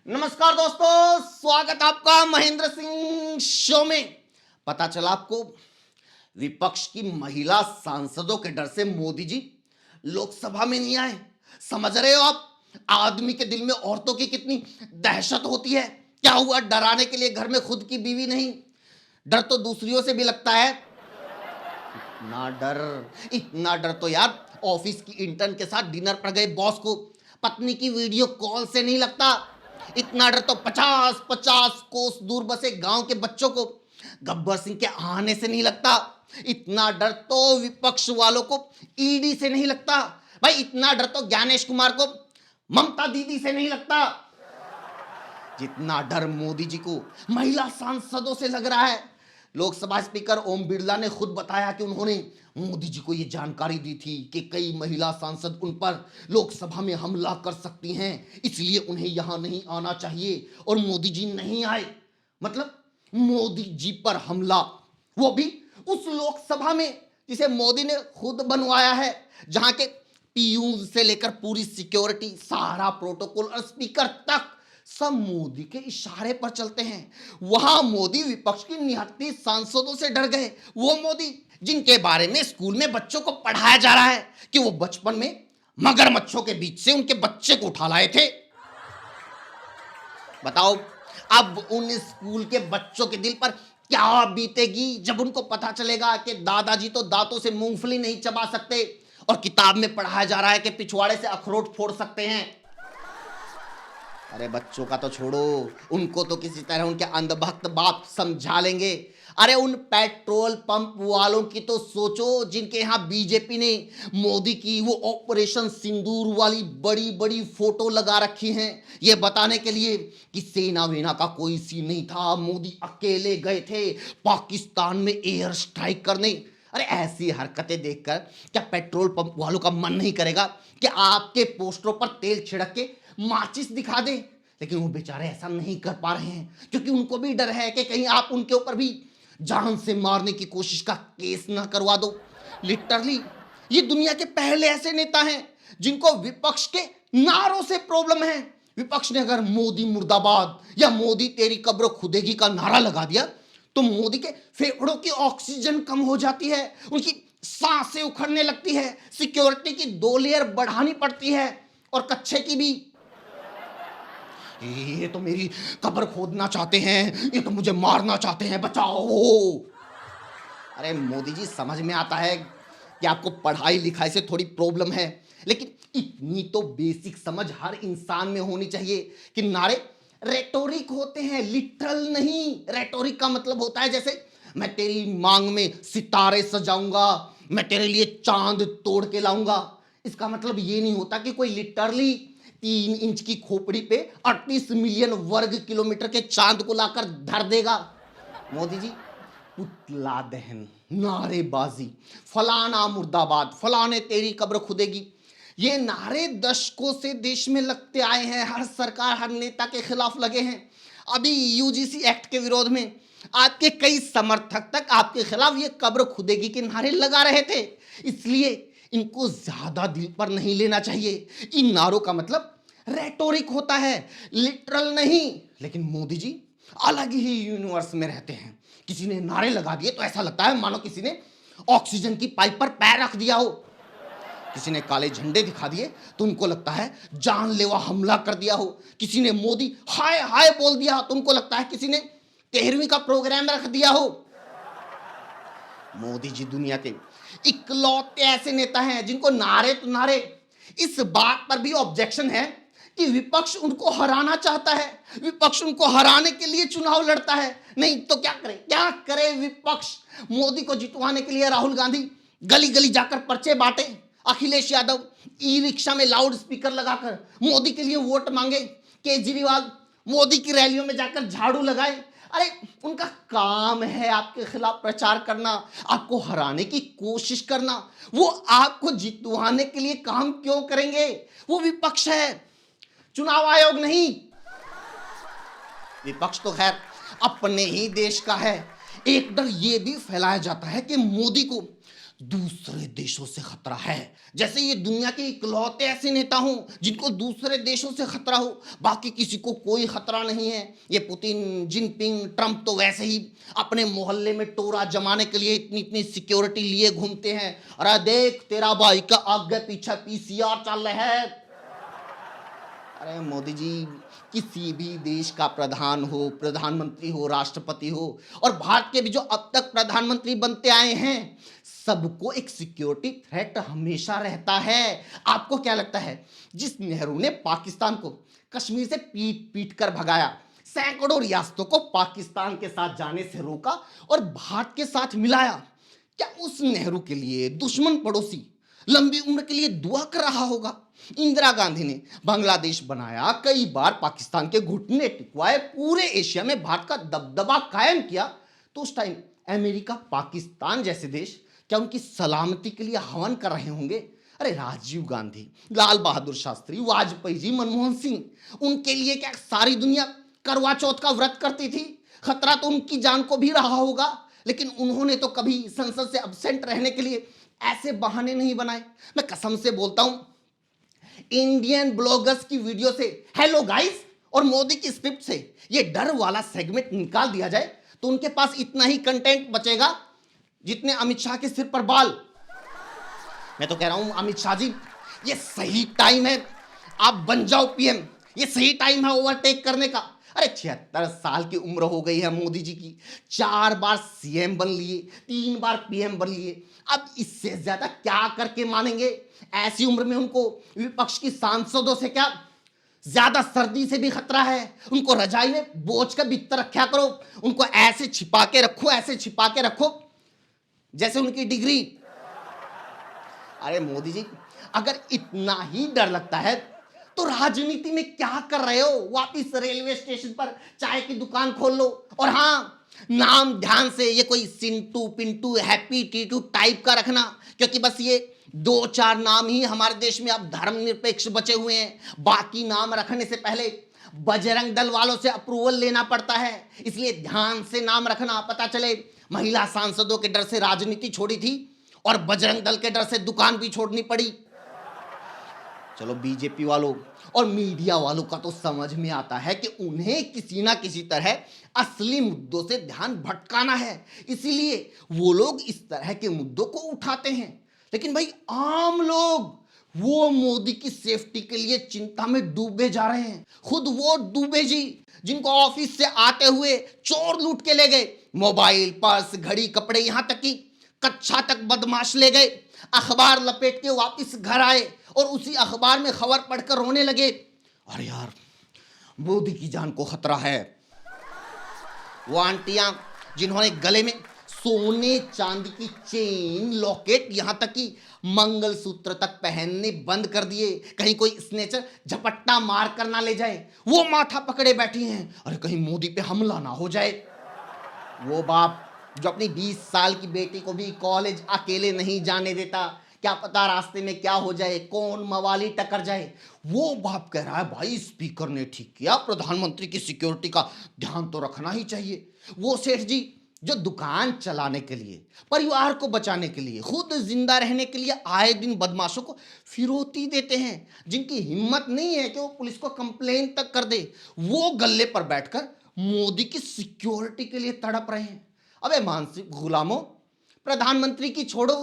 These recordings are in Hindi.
नमस्कार दोस्तों, स्वागत आपका महेंद्र सिंह शो में। पता चला आपको, विपक्ष की महिला सांसदों के डर से मोदी जी लोकसभा में नहीं आए। समझ रहे हो आप, आदमी के दिल में औरतों की कितनी दहशत होती है। क्या हुआ, डराने के लिए घर में खुद की बीवी नहीं, डर तो दूसरियों से भी लगता है। इतना डर तो यार ऑफिस की इंटर्न के साथ डिनर पर गए बॉस को पत्नी की वीडियो कॉल से नहीं लगता। इतना डर तो 50-50 कोस दूर बसे गांव के बच्चों को गब्बर सिंह के आने से नहीं लगता। इतना डर तो विपक्ष वालों को ईडी से नहीं लगता। भाई इतना डर तो ज्ञानेश कुमार को ममता दीदी से नहीं लगता जितना डर मोदी जी को महिला सांसदों से लग रहा है। लोकसभा स्पीकर ओम बिरला ने खुद बताया कि उन्होंने मोदी जी को यह जानकारी दी थी कि कई महिला सांसद उन पर लोकसभा में हमला कर सकती हैं, इसलिए उन्हें यहां नहीं आना चाहिए, और मोदी जी नहीं आए। मतलब मोदी जी पर हमला, वो भी उस लोकसभा में जिसे मोदी ने खुद बनवाया है, जहां के पीयूष से लेकर पूरी सिक्योरिटी, सारा प्रोटोकॉल और स्पीकर तक सब मोदी के इशारे पर चलते हैं। वहां मोदी विपक्ष की निहत्ती सांसदों से डर गए। वो मोदी जिनके बारे में स्कूल में बच्चों को पढ़ाया जा रहा है कि वो बचपन में मगरमच्छों के बीच से उनके बच्चे को उठा लाए थे। बताओ अब उन स्कूल के बच्चों के दिल पर क्या बीतेगी जब उनको पता चलेगा कि दादाजी तो दांतों से मूंगफली नहीं चबा सकते और किताब में पढ़ाया जा रहा है कि पिछवाड़े से अखरोट फोड़ सकते हैं। अरे बच्चों का तो छोड़ो, उनको तो किसी तरह उनके अंधभक्त बाप समझा लेंगे। अरे उन पेट्रोल पंप वालों की तो सोचो जिनके यहाँ बीजेपी ने मोदी की वो ऑपरेशन सिंदूर वाली बड़ी बड़ी फोटो लगा रखी हैं, ये बताने के लिए कि सेना वेना का कोई सीन नहीं था, मोदी अकेले गए थे पाकिस्तान में एयर स्ट्राइक करने। अरे ऐसी हरकतें देखकर क्या पेट्रोल पंप वालों का मन नहीं करेगा कि आपके पोस्टरों पर तेल छिड़क के माचिस दिखा दे? लेकिन वो बेचारे ऐसा नहीं कर पा रहे हैं क्योंकि उनको भी डर है कि कहीं आप उनके ऊपर भी जान से मारने की कोशिश का केस ना करवा दो। लिटरली ये दुनिया के पहले ऐसे नेता हैं जिनको विपक्ष के नारों से प्रॉब्लम है। विपक्ष ने अगर मोदी मुर्दाबाद या मोदी तेरी कब्र खुदेगी का नारा लगा दिया तो मोदी के फेफड़ों की ऑक्सीजन कम हो जाती है, उनकी सांसें उखड़ने लगती है, सिक्योरिटी की 2 लेयर बढ़ानी पड़ती है, और कच्चे की भी। ये तो मेरी कब्र खोदना चाहते हैं, ये तो मुझे मारना चाहते हैं, बचाओ। अरे मोदी जी, समझ में आता है कि आपको पढ़ाई लिखाई से थोड़ी प्रॉब्लम है, लेकिन इतनी तो बेसिक समझ हर इंसान में होनी चाहिए कि नारे रेटोरिक होते हैं, लिटरल नहीं। रेटोरिक का मतलब होता है जैसे मैं तेरी मांग में सितारे सजाऊंगा, मैं तेरे लिए चांद तोड़ के लाऊंगा। इसका मतलब ये नहीं होता कि कोई लिटरली 3 इंच की खोपड़ी पे 38 मिलियन वर्ग किलोमीटर के चांद को लाकर धर देगा। मोदी जी, पुतला दहन, नारेबाजी, फलाना मुर्दाबाद, फलाने तेरी कब्र खुदेगी, ये नारे दशकों से देश में लगते आए हैं। हर सरकार, हर नेता के खिलाफ लगे हैं। अभी यूजीसी एक्ट के विरोध में आपके कई समर्थक तक आपके खिलाफ ये कब्र खुदेगी के नारे लगा रहे थे। इसलिए इनको ज्यादा दिल पर नहीं लेना चाहिए। इन नारों का मतलब रेटोरिक होता है, लिटरल नहीं। लेकिन मोदी जी अलग ही यूनिवर्स में रहते हैं। किसी ने नारे लगा दिए तो ऐसा लगता है मानो किसी ने ऑक्सीजन की पाइप पर पैर रख दिया हो। किसी ने काले झंडे दिखा दिए तो उनको लगता है जानलेवा हमला कर दिया हो। किसी ने मोदी हाय हाय बोल दिया तो उनको लगता है किसी ने 13वीं का प्रोग्राम रख दिया हो। मोदी जी दुनिया के इकलौते ऐसे नेता हैं जिनको नारे तो नारे, इस बात पर भी ऑब्जेक्शन है कि विपक्ष उनको हराना चाहता है, विपक्ष उनको हराने के लिए चुनाव लड़ता है। नहीं तो क्या करे विपक्ष? मोदी को जितवाने के लिए राहुल गांधी गली गली जाकर पर्चे बांटे, अखिलेश यादव ई रिक्शा में लाउड स्पीकर लगाकर मोदी के लिए वोट मांगे, केजरीवाल मोदी की रैलियों में जाकर झाड़ू लगाए। अरे उनका काम है आपके खिलाफ प्रचार करना, आपको हराने की कोशिश करना। वो आपको जितवाने के लिए काम क्यों करेंगे? वो विपक्ष है, चुनाव आयोग नहीं। विपक्ष तो खैर अपने ही देश का है। एक डर ये भी फैलाया जाता है कि मोदी को दूसरे देशों से खतरा है। जैसे ये दुनिया के इकलौते ऐसे नेता हों जिनको दूसरे देशों से खतरा हो, बाकी किसी को कोई खतरा नहीं है। ये पुतिन, जिनपिंग, ट्रंप तो वैसे ही अपने मोहल्ले में टोरा जमाने के लिए इतनी इतनी सिक्योरिटी लिए घूमते हैं। अरे देख तेरा भाई का आगे पीछे पीसीआर चल रहा है। अरे मोदी जी, किसी भी देश का प्रधान हो, प्रधानमंत्री हो, राष्ट्रपति हो, और भारत के भी जो अब तक प्रधानमंत्री बनते आए हैं, सबको एक सिक्योरिटी थ्रेट हमेशा रहता है। आपको क्या लगता है, जिस नेहरू ने पाकिस्तान को कश्मीर से पीट पीट कर भगाया, सैकड़ों रियासतों को पाकिस्तान के साथ जाने से रोका और भारत के साथ मिलाया, क्या उस नेहरू के लिए दुश्मन पड़ोसी लंबी उम्र के लिए दुआ कर रहा होगा? इंदिरा गांधी ने बांग्लादेश बनाया, कई बार पाकिस्तान के घुटने टिकवाए, पूरे एशिया में भारत का दबदबा कायम किया, तो उस टाइम अमेरिका, पाकिस्तान जैसे देश क्या उनकी सलामती के लिए हवन कर रहे होंगे? अरे राजीव गांधी, लाल बहादुर शास्त्री, वाजपेयी जी, मनमोहन सिंह, उनके लिए क्या सारी दुनिया करवा चौथ का व्रत करती थी? खतरा तो उनकी जान को भी रहा होगा, लेकिन उन्होंने तो कभी संसद से अब्सेंट रहने के लिए ऐसे बहाने नहीं बनाए। मैं कसम से बोलता हूं, इंडियन ब्लॉगर्स की वीडियो से हेलो गाइस और मोदी की स्क्रिप्ट से ये डर वाला सेगमेंट निकाल दिया जाए तो उनके पास इतना ही कंटेंट बचेगा जितने अमित शाह के सिर पर बाल। मैं तो कह रहा हूं अमित शाह जी, ये सही टाइम है, आप बन जाओ पीएम। ये सही टाइम है ओवरटेक करने का। अरे 76 साल की उम्र हो गई है मोदी जी की, 4 बार सीएम बन लिए, 3 बार पीएम बन लिए, अब इससे ज्यादा क्या करके मानेंगे? ऐसी उम्र में उनको विपक्ष की सांसदों से क्या ज्यादा सर्दी से भी खतरा है? उनको रजाई में बोझ का बिस्तर रखा करो, उनको ऐसे छिपा के रखो, ऐसे छिपा के रखो जैसे उनकी डिग्री। अरे मोदी जी, अगर इतना ही डर लगता है तो राजनीति में क्या कर रहे हो? वापिस रेलवे स्टेशन पर चाय की दुकान खोल लो। और हाँ, नाम ध्यान से ये कोई सिंटू, पिंटू, हैप्पी, टीटू टाइप का रखना, क्योंकि बस ये 2-4 नाम ही हमारे देश में अब धर्मनिरपेक्ष बचे हुए हैं। बाकी नाम रखने से पहले बजरंग दल वालों से अप्रूवल लेना पड़ता है, इसलिए ध्यान से नाम रखना। पता चले महिला सांसदों के डर से राजनीति छोड़ी थी और बजरंग दल के डर से दुकान भी छोड़नी पड़ी। चलो बीजेपी वालों और मीडिया वालों का तो समझ में आता है कि उन्हें किसी ना किसी तरह असली मुद्दों से ध्यान भटकाना है, इसीलिए वो लोग इस तरह के मुद्दों को उठाते हैं। लेकिन भाई आम लोग, वो मोदी की सेफ्टी के लिए चिंता में डूबे जा रहे हैं। खुद वो डूबे जी जिनको ऑफिस से आते हुए चोर लूट के ले गए, मोबाइल, पर्स, घड़ी, कपड़े, यहां तक कि कच्छा तक बदमाश ले गए। अखबार लपेट के वापस घर आए और उसी अखबार में खबर पढ़कर रोने लगे, अरे यार मोदी की जान को खतरा है। वो आंटियां जिन्होंने गले में सोने चांदी की चेन, लॉकेट, यहां तक कि मंगलसूत्र तक पहनने बंद कर दिए, कहीं कोई स्नेचर झपट्टा मार कर ना ले जाए, वो माथा पकड़े बैठी हैं, अरे कहीं मोदी पे हमला ना हो जाए। वो बाप जो अपनी 20 साल की बेटी को भी कॉलेज अकेले नहीं जाने देता, क्या पता रास्ते में क्या हो जाए, कौन मवाली टकर जाए, वो बाप कह रहा है भाई स्पीकर ने ठीक किया, प्रधानमंत्री की सिक्योरिटी का ध्यान तो रखना ही चाहिए। वो सेठ जी जो दुकान चलाने के लिए, परिवार को बचाने के लिए, खुद जिंदा रहने के लिए आए दिन बदमाशों को फिरौती देते हैं, जिनकी हिम्मत नहीं है कि वो पुलिस को कंप्लेन तक कर दे, वो गल्ले पर बैठकर मोदी की सिक्योरिटी के लिए तड़प रहे हैं। अबे मानसिक गुलामों, प्रधानमंत्री की छोड़ो,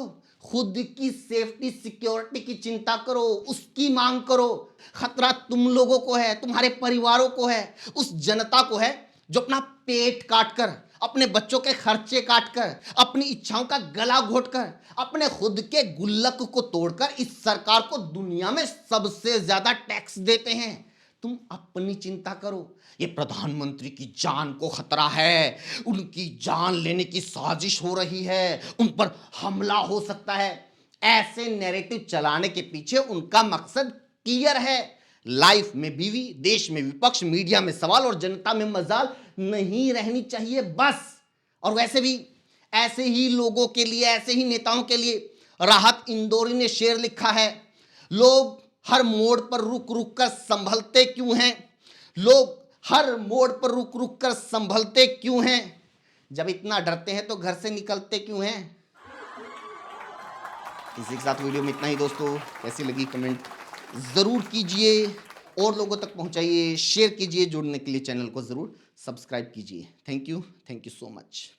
खुद की सेफ्टी सिक्योरिटी की चिंता करो, उसकी मांग करो। खतरा तुम लोगों को है, तुम्हारे परिवारों को है, उस जनता को है जो अपना पेट काटकर, अपने बच्चों के खर्चे काटकर, अपनी इच्छाओं का गला घोटकर, अपने खुद के गुल्लक को तोड़कर इस सरकार को दुनिया में सबसे ज्यादा टैक्स देते हैं। तुम अपनी चिंता करो, ये प्रधानमंत्री की जान को खतरा है, उनकी जान लेने की साजिश हो रही है, उन पर हमला हो सकता है। ऐसे नैरेटिव चलाने के पीछे उनका मकसद क्लियर है, लाइफ में बीवी, देश में विपक्ष, मीडिया में सवाल और जनता में मजाल नहीं रहनी चाहिए बस। और वैसे भी ऐसे ही लोगों के लिए, ऐसे ही नेताओं के लिए राहत इंदौरी ने शेर लिखा है, लोग हर मोड़ पर रुक रुक कर संभलते क्यों हैं, लोग हर मोड़ पर रुक रुक कर संभलते क्यों हैं, जब इतना डरते हैं तो घर से निकलते क्यों हैं। इसी के साथ वीडियो में इतना ही दोस्तों। कैसी लगी कमेंट ज़रूर कीजिए और लोगों तक पहुंचाइए, शेयर कीजिए। जुड़ने के लिए चैनल को ज़रूर सब्सक्राइब कीजिए। Thank you so much.